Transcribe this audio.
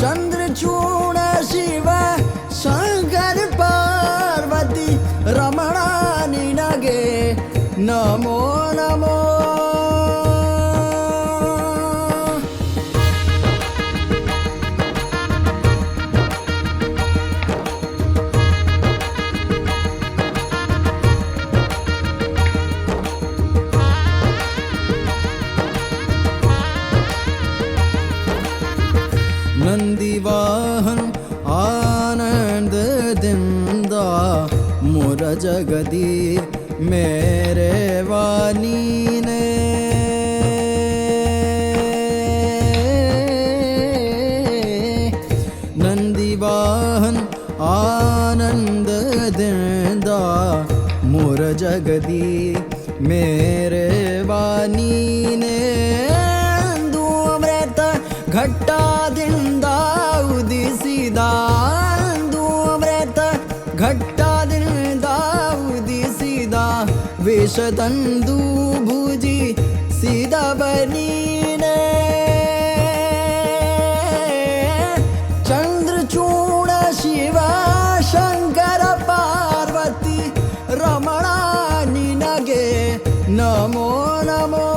चंद्रचूड़ शिव शंकर पार्वती रमणा निनगे नमो नमो नंदीवाहन आनंद दिंदा मुर जगदी मेरे वानी ने नंदीवाहन आनंद दिंदा मुर जगदी मेरे वानी ने धूम्रत घट्टादिंद उदिसिದ ಧೂಮ್ರತ ಘಟ್ಟದಿಂದ ಉದಿಸಿದ ವಿಷದಂದು ಭುಜಿಸಿದವನೀನೇ ಚಂದ್ರಚೂಡ ಶಿವ ಶಂಕರ ಪಾರ್ವತಿ ರಮಣ ನಿನಗೆ ನಮೋ ನಮೋ